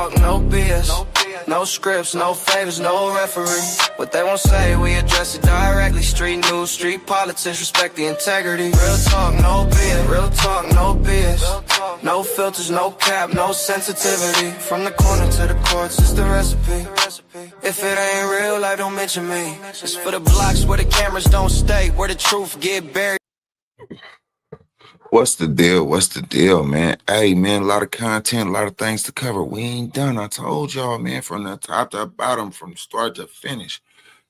talk, no BS. No scripts, no favors, no referee. What they won't say, we address it directly. Street news, street politics, respect the integrity. Real talk, no BS. Real talk, no BS. No filters, no cap, no sensitivity. From the corner to the courts, it's the recipe. If it ain't real life, don't mention me. It's for the blocks where the cameras don't stay, where the truth get buried. What's the deal? What's the deal, man? Hey, man, a lot of content, a lot of things to cover. We ain't done. I told y'all, man, from the top to bottom, from start to finish.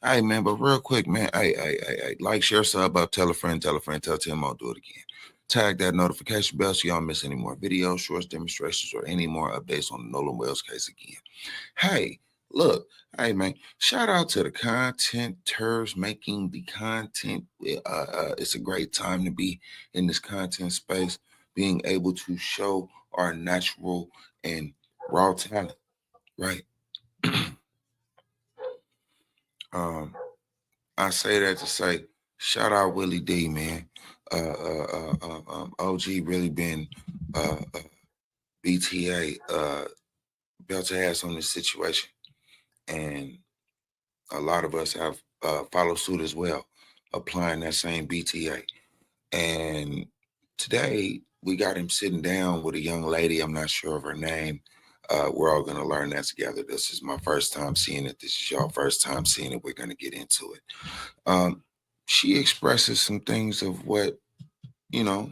Hey, man, but real quick, man, hey, like, share, sub up, tell a friend, tell 10 more, do it again. Tag that notification bell so y'all don't miss any more videos, shorts, demonstrations, or any more updates on the Nolan Wells case again. Hey, look, hey, man, shout out to the contenters making the content. It's a great time to be in this content space, being able to show our natural and raw talent, right? I say that to say, shout out Willie D, man. OG really been BTA belt ass on this situation. And a lot of us have followed suit as well, applying that same BTA. And today we got him sitting down with a young lady. I'm not sure of her name. We're all going to learn that together. This is my first time seeing it. This is y'all first time seeing it. We're going to get into it. She expresses some things of what, you know,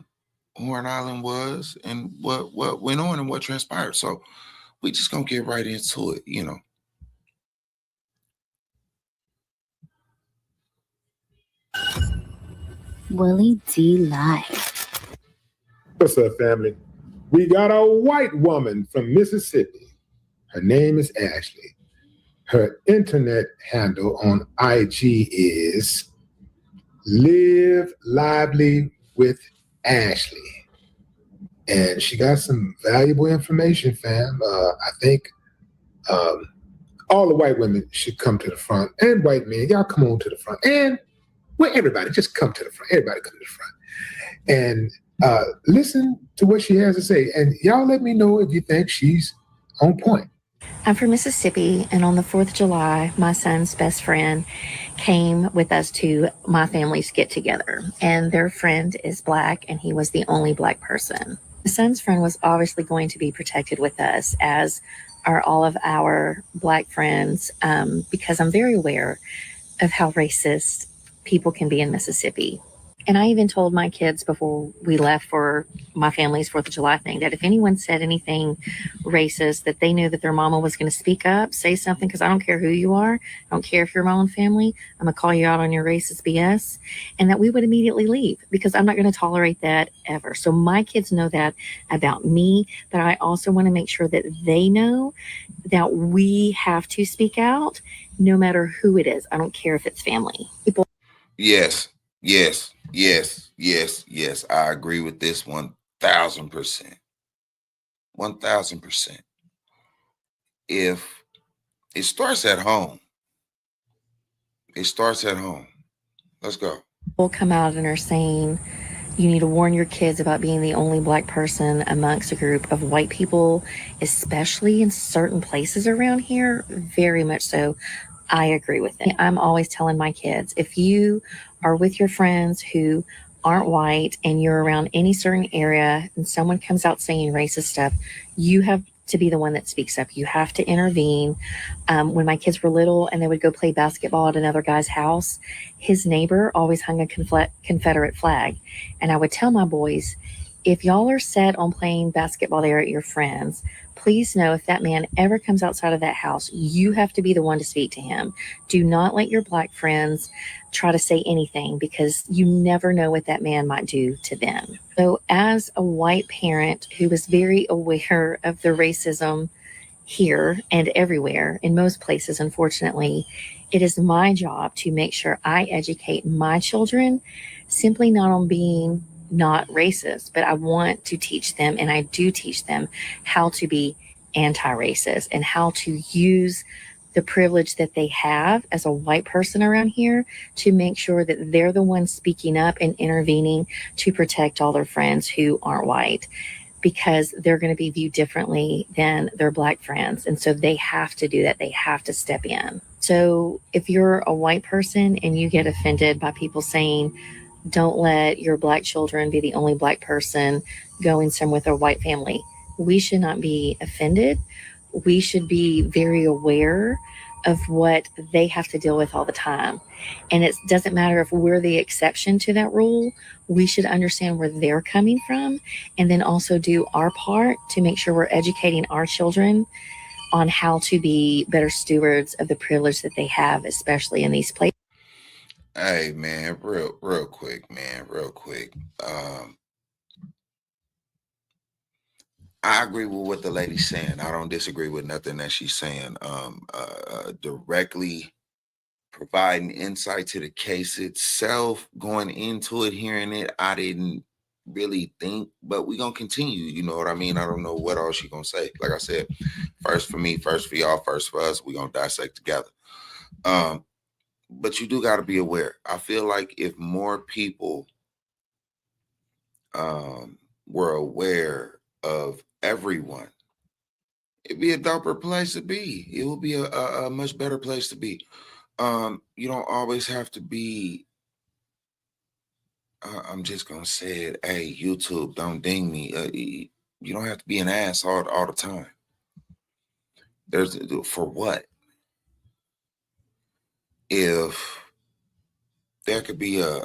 Horn Island was and what went on and what transpired. So we just going to get right into it, you know. Willie D Live. What's up, family? We got a white woman from Mississippi. Her name is Ashley. Her internet handle on IG is Live Lively with Ashley. And she got some valuable information, fam. I think all the white women should come to the front, and white men, y'all come on to the front. And well, everybody, just come to the front. Everybody come to the front. And listen to what she has to say. And y'all let me know if you think she's on point. I'm from Mississippi, and on the 4th of July, my son's best friend came with us to my family's get-together. And their friend is Black, and he was the only Black person. My son's friend was obviously going to be protected with us, as are all of our Black friends, because I'm very aware of how racist people can be in Mississippi. And I even told my kids before we left for my family's 4th of July thing that if anyone said anything racist, that they knew that their mama was going to speak up, say something, because I don't care who you are. I don't care if you're my own family. I'm going to call you out on your racist BS, and that we would immediately leave, because I'm not going to tolerate that ever. So my kids know that about me, but I also want to make sure that they know that we have to speak out no matter who it is. I don't care if it's family. People. Yes. I agree with this 1,000%. 1,000%. If it starts at home, let's go. People come out and are saying you need to warn your kids about being the only Black person amongst a group of white people, especially in certain places around here. Very much so. I agree with it. I'm always telling my kids, if you are with your friends who aren't white and you're around any certain area and someone comes out saying racist stuff, you have to be the one that speaks up. You have to intervene. When my kids were little and they would go play basketball at another guy's house, his neighbor always hung a Confederate flag. And I would tell my boys, if y'all are set on playing basketball there at your friends, please know if that man ever comes outside of that house, you have to be the one to speak to him. Do not let your Black friends try to say anything, because you never know what that man might do to them. So as a white parent who is very aware of the racism here and everywhere, in most places, unfortunately, it is my job to make sure I educate my children, simply not on being not racist, but I want to teach them, and I do teach them, how to be anti-racist and how to use the privilege that they have as a white person around here to make sure that they're the ones speaking up and intervening to protect all their friends who aren't white. because they're going to be viewed differently than their black friends. And so they have to do that. They have to step in. So if you're a white person and you get offended by people saying, don't let your black children be the only black person going somewhere with a white family, we should not be offended. We should be very aware of what they have to deal with all the time. And it doesn't matter if we're the exception to that rule. We should understand where they're coming from and then also do our part to make sure we're educating our children on how to be better stewards of the privilege that they have, especially in these places. Hey man, real quick, man, real quick. I agree with what the lady's saying. I don't disagree with nothing that she's saying. Directly providing insight to the case itself, going into it, hearing it, I didn't really think, but we're gonna continue. You know what I mean? I don't know what else she's gonna say. Like I said, first for me, first for y'all, first for us. We're gonna dissect together. But you do got to be aware. I feel like if more people were aware of everyone, it'd be a doper place to be. It would be a much better place to be. You don't always have to be, I'm just going to say it, hey, YouTube, don't ding me. You don't have to be an ass all the time. For what? If there could be a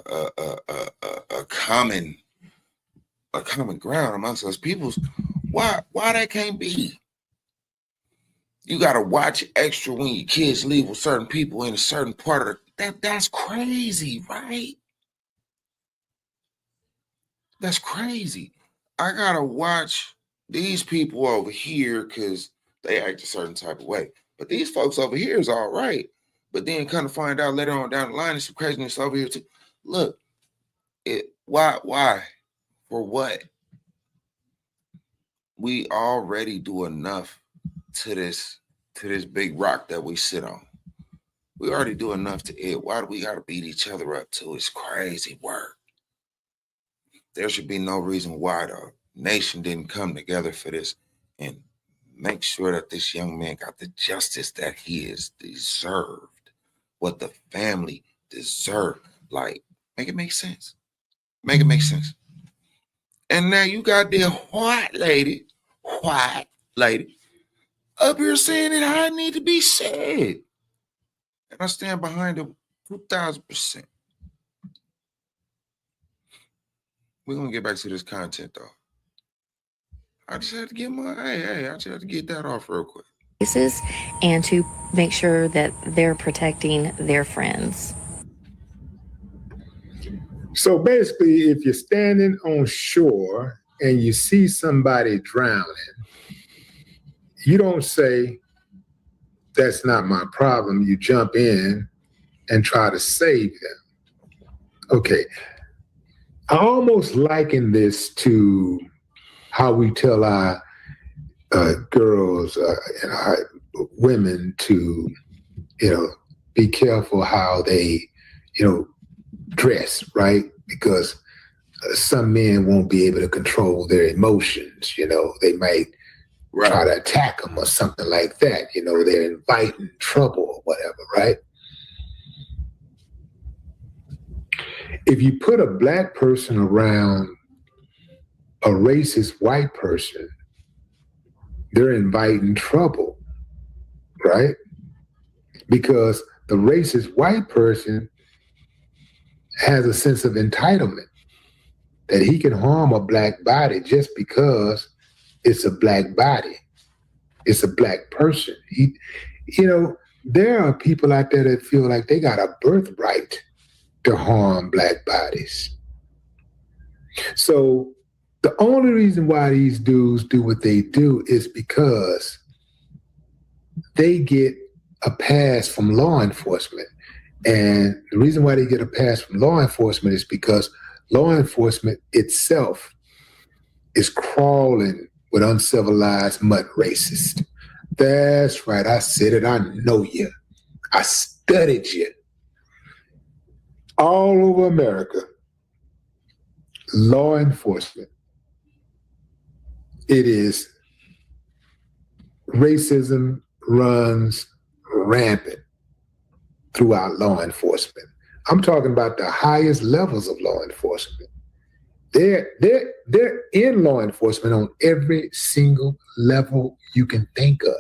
common ground amongst us peoples, why that can't be? You gotta watch extra when your kids leave with certain people in a certain part of that's crazy, right? That's crazy. I gotta watch these people over here because they act a certain type of way. But these folks over here is all right. But then kind of find out later on down the line, there's some craziness over here too. Look, why? For what? We already do enough to this big rock that we sit on. We already do enough to it. Why do we got to beat each other up too? It's crazy work. There should be no reason why the nation didn't come together for this and make sure that this young man got the justice that he is deserved, what the family deserved. Like, make it make sense. Make it make sense. And now you got the white lady, up here saying it how it need to be said. And I stand behind it 2,000%. We're going to get back to this content, though. I just had to get I just had to get that off real quick. And to make sure that they're protecting their friends. So basically, if you're standing on shore and you see somebody drowning, you don't say, that's not my problem. You jump in and try to save them. Okay. I almost liken this to how we tell our girls and our women to, be careful how they, dress, right? Because some men won't be able to control their emotions. They might try to attack them or something like that. They're inviting trouble or whatever, right? If you put a black person around a racist white person, they're inviting trouble, right? Because the racist white person has a sense of entitlement that he can harm a black body just because it's a black body. It's a black person. There are people out there that feel like they got a birthright to harm black bodies. So the only reason why these dudes do what they do is because they get a pass from law enforcement. And the reason why they get a pass from law enforcement is because law enforcement itself is crawling with uncivilized mud racists. That's right. I said it. I know you. I studied you. All over America, law enforcement It is racism runs rampant throughout law enforcement. I'm talking about the highest levels of law enforcement. They're in law enforcement on every single level you can think of.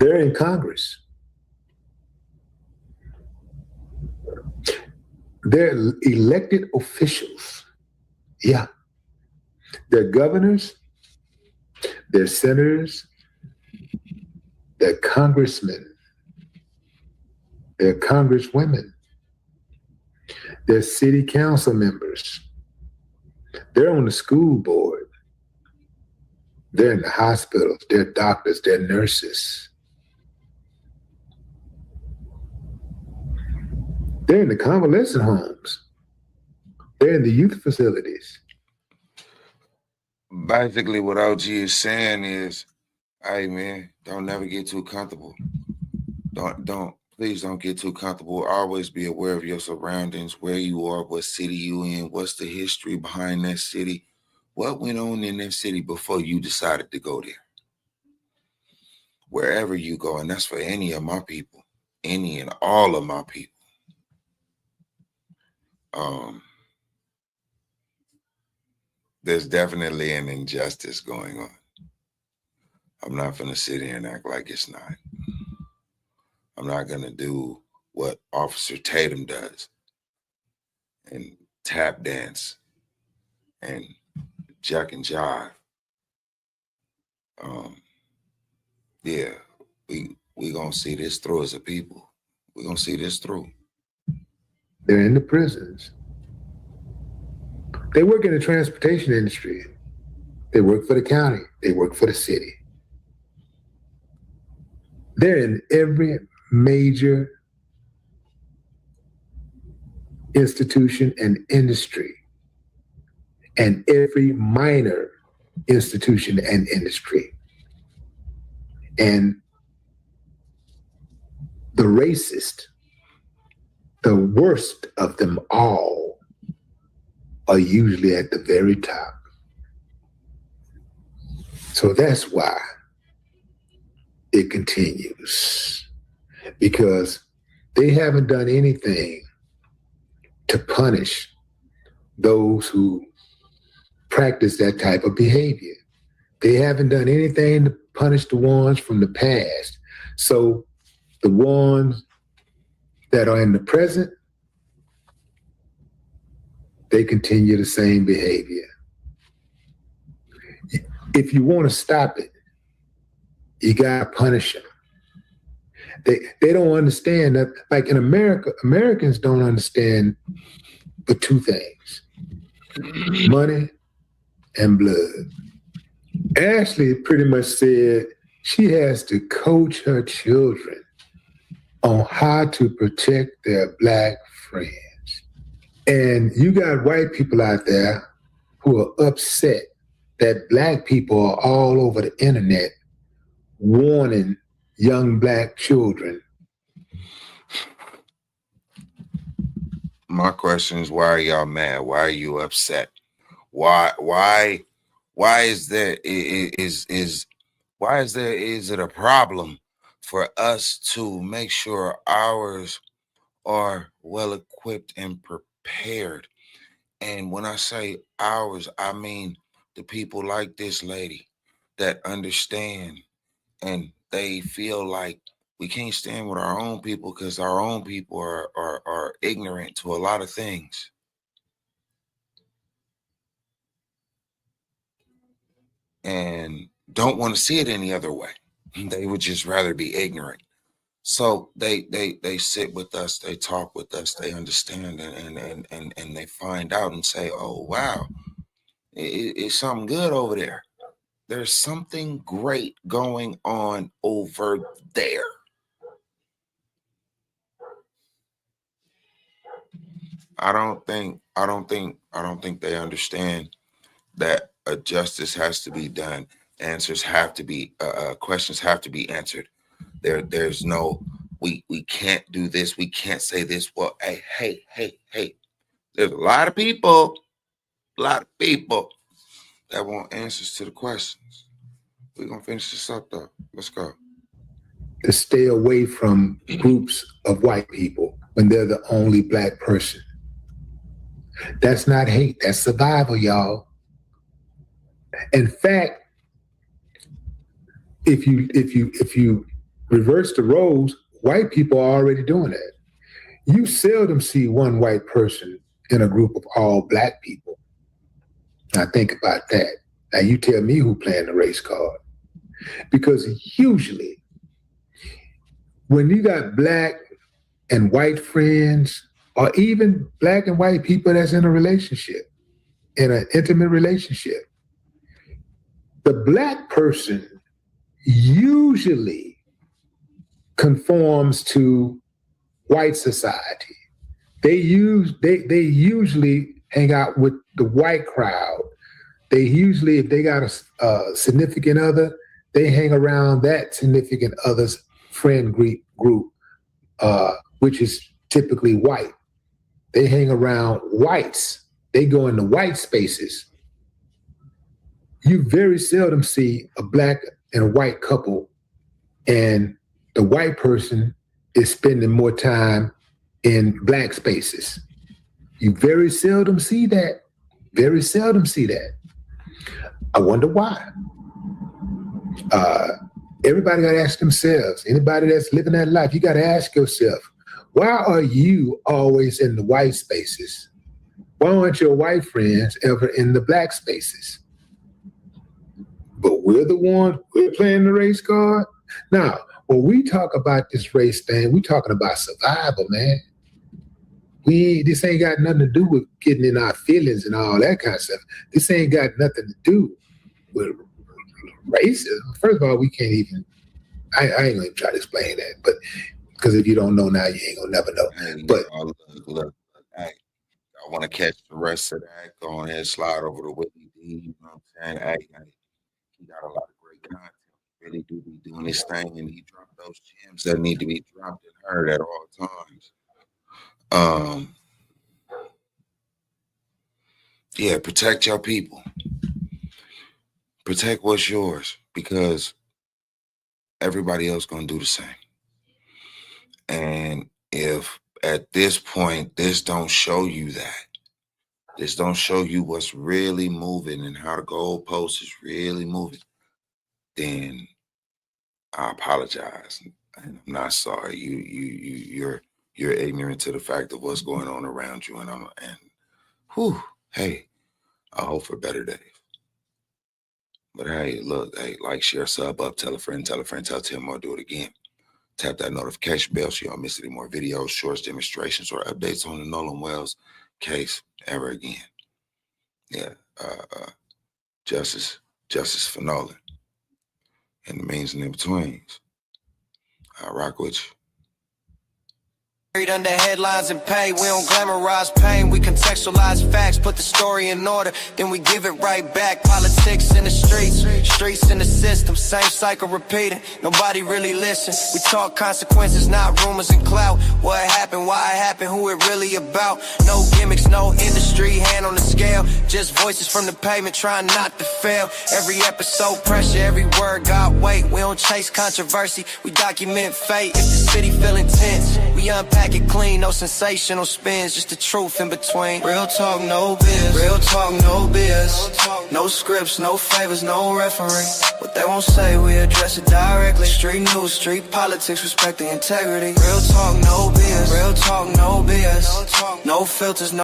They're in Congress. They're elected officials. Yeah. They're governors, they're senators, they're congressmen, they're congresswomen, they're city council members, they're on the school board, they're in the hospitals, they're doctors, they're nurses. They're in the convalescent homes. They're in the youth facilities. Basically, what OG is saying is, hey man, don't never get too comfortable. Please don't get too comfortable. Always be aware of your surroundings, where you are, what city you in, what's the history behind that city, what went on in that city before you decided to go there. Wherever you go, and that's for any of my people, any and all of my people. There's definitely an injustice going on. I'm not going to sit here and act like it's not. I'm not going to do what Officer Tatum does and tap dance and jack and jive. Yeah, we going to see this through as a people. We're going to see this through. They're in the prisons. They work in the transportation industry. They work for the county. They work for the city. They're in every major institution and industry, and every minor institution and industry. And the racist, the worst of them all, are usually at the very top. So that's why it continues, because they haven't done anything to punish those who practice that type of behavior. They haven't done anything to punish the ones from the past. So the ones that are in the present, they continue the same behavior. If you want to stop it, you gotta punish them. They don't understand that, like in America, Americans don't understand but two things: money and blood. Ashley pretty much said she has to coach her children on how to protect their Black friends. And you got white people out there who are upset that Black people are all over the internet warning young Black children. My question is, why are y'all mad? Why are you upset? Why is there is it a problem for us to make sure ours are well equipped and prepared? And when I say ours, I mean the people like this lady that understand, and they feel like we can't stand with our own people because our own people are ignorant to a lot of things. And don't want to see it any other way. They would just rather be ignorant. So they sit with us, they talk with us, they understand, and they find out and say, oh wow, it's something good over there. There's something great going on over there. I don't think they understand that a justice has to be done. Answers have to be questions have to be answered. There's no we can't do this, we can't say this. Well, hey. There's a lot of people that want answers to the questions. We're gonna finish this up though. Let's go. To stay away from groups of white people when they're the only black person. That's not hate, that's survival, y'all. In fact, if you reverse the roles, white people are already doing that. You seldom see one white person in a group of all black people. Now think about that. Now you tell me who playing the race card. Because usually when you got black and white friends, or even black and white people that's in a relationship, in an intimate relationship, the black person usually conforms to white society. They usually hang out with the white crowd. They usually, if they got a significant other, they hang around that significant other's friend group, which is typically white. They hang around whites. They go into white spaces. You very seldom see a black and a white couple and the white person is spending more time in black spaces. You very seldom see that. Very seldom see that. I wonder why. Everybody got to ask themselves. Anybody that's living that life, you got to ask yourself, why are you always in the white spaces? Why aren't your white friends ever in the black spaces? But we're the ones, we're playing the race card. Now, when we talk about this race thing, we're talking about survival, man. This ain't got nothing to do with getting in our feelings and all that kind of stuff. This ain't got nothing to do with racism. First of all, we can't even, I ain't gonna try to explain that, but because if you don't know now, you ain't gonna never know. Hey, but look, hey, I want to catch the rest of that. Go on ahead, slide over to Whitney D. You know what I'm saying? Hey, he got a lot of great content. Really do be doing this thing, and he dropped those gems that need to be dropped and heard at all times. Yeah, protect your people. Protect what's yours, because everybody else gonna do the same. And if at this point this don't show you that, this don't show you what's really moving and how the goalpost is really moving, then I apologize. And I'm not sorry. You're ignorant to the fact of what's going on around you, and hey, I hope for better days. But hey, look, hey, like, share, sub up, tell a friend, tell 10 more, do it again. Tap that notification bell so you don't miss any more videos, shorts, demonstrations, or updates on the Nolan Wells case ever again. Yeah, justice for Nolan and the means and in-betweens. I rock with you. Under headlines and pay, we don't glamorize pain, we contextualize facts, put the story in order, then we give it right back. Politics in the streets in the system, same cycle repeating, nobody really listen. We talk consequences, not rumors and clout. What happened, why it happened, who it really about. No gimmicks, no industry, hand on the scale, just voices from the pavement trying not to fail. Every episode pressure, every word got weight. We don't chase controversy, we document fate. If the city feel intense, we unpack it clean, no sensational spins, just the truth in between. Real talk, no biz. Real talk, no biz. No scripts, no favors, no referee. What they won't say, we address it directly. Street news, street politics, respect the integrity. Real talk, no biz. Real talk, no biz. No filters, no